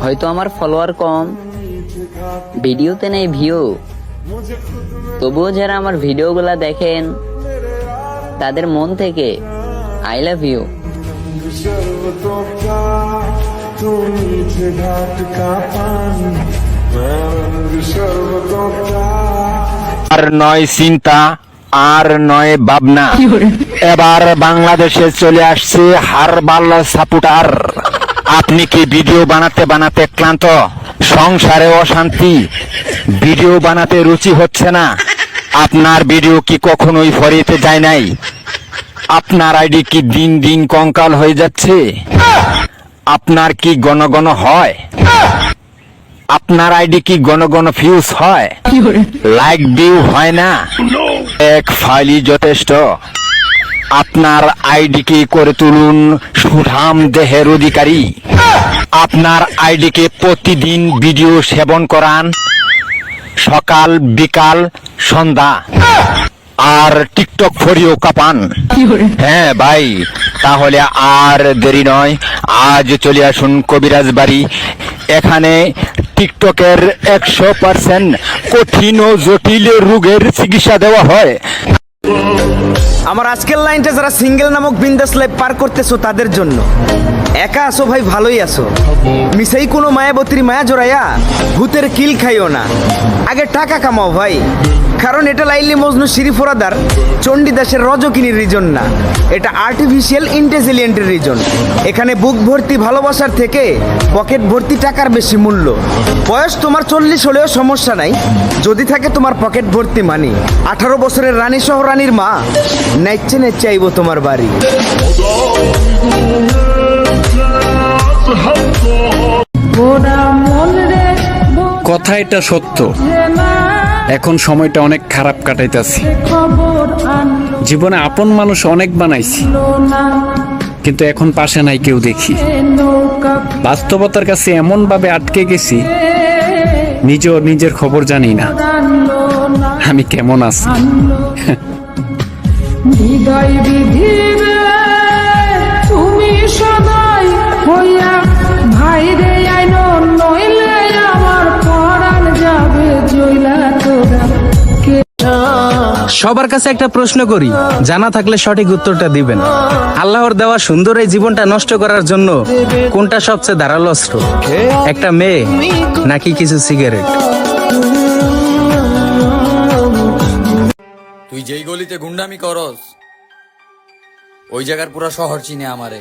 হয়তো আমার ফলোয়ার কম, ভিডিওতে নেই ভিউ, তবুও যারা আমার ভিডিওগুলা দেখেন তাদের মন থেকে আই লাভ ইউ। আর নয় চিন্তা, আর নয় ভাবনা, এবার বাংলাদেশে চলে আসছে হারবাল সাপোর্টার। আপনি কি ভিডিও বানাতে বানাতে ক্লান্ত, সংসারে অশান্তি, ভিডিও বানাতে রুচি হচ্ছে না? আপনার ভিডিও কি কখনোই ফরিতে যায় নাই? আপনার আইডি কি দিন দিন কঙ্কাল হয়ে যাচ্ছে? আপনার কি ঘন ঘন হয়? আপনার আইডি কি ঘন ঘন ফিউজ হয়, লাইক ভিউ হয় না? এক ফাইলই যথেষ্ট। আপনার আইডিকে করে তুলুন সুঠাম দেহের অধিকারী। আপনার আইডিকে প্রতিদিন ভিডিও সেবন করান, সকাল বিকাল সন্ধ্যা, আর টিকটক ফরিও কাপান। হ্যাঁ ভাই, তাহলে আর দেরি নয়, আজ চলে আসুন কবিরাজ বাড়ি। এখানে টিকটকের 100% কঠিন ও জটিল রোগের চিকিৎসা দেওয়া হয়। আমার আজকের লাইনটা যারা সিঙ্গেল নামক বিন্দাস লাইফ পার করতেছো তাদের জন্য। একা আসো ভাই, ভালোই আসো, মিসাই কোনো মায়াবতীর মায়া জড়াইয়া ভূতের কিল খাইও না। আগে টাকা কামাও ভাই, কারণ এটা লাইলি মজনু শিরিফোরাদার চণ্ডীদাসের রজকিনীর রিজন না, এটা আর্টিফিশিয়াল ইন্টেলিজেন্টের রিজন। এখানে বুক ভর্তি ভালোবাসার থেকে পকেট ভর্তি টাকার বেশি মূল্য। বয়স তোমার 40 হলেও সমস্যা নাই, যদি থাকে তোমার পকেট ভর্তি মানি। 18 বছরের রানী সহ রানীর মা নাইচে নাইচে আইব তোমার বাড়ি। কথা এটা সত্য, এখন সময়টা অনেক খারাপ কাটাইতেছি। জীবনে আপন মানুষ অনেক বানাইছি, কিন্তু এখন পাশে নাই কেউ দেখি। বাস্তবতার কাছে এমন ভাবে আটকে গেছি, নিজেও নিজের খবর জানি না আমি কেমন আছি। হৃদয় বিধিরে তুমি সদাই হইয়া ভাই রে আইনো, নইলে আমার পরাণ যাবে জইলা তোরা। সবার কাছে একটা প্রশ্ন করি, জানা থাকলে সঠিক উত্তরটা দিবেন। আল্লাহর দেওয়া সুন্দর এই জীবনটা নষ্ট করার জন্য কোনটা সবচেয়ে ধারালো অস্ত্র? একটা মেয়ে নাকি কিছু সিগারেট? তুই যেই গলিতে গুন্ডামি করস, ওই জায়গার পুরা শহর চিনে আমারে।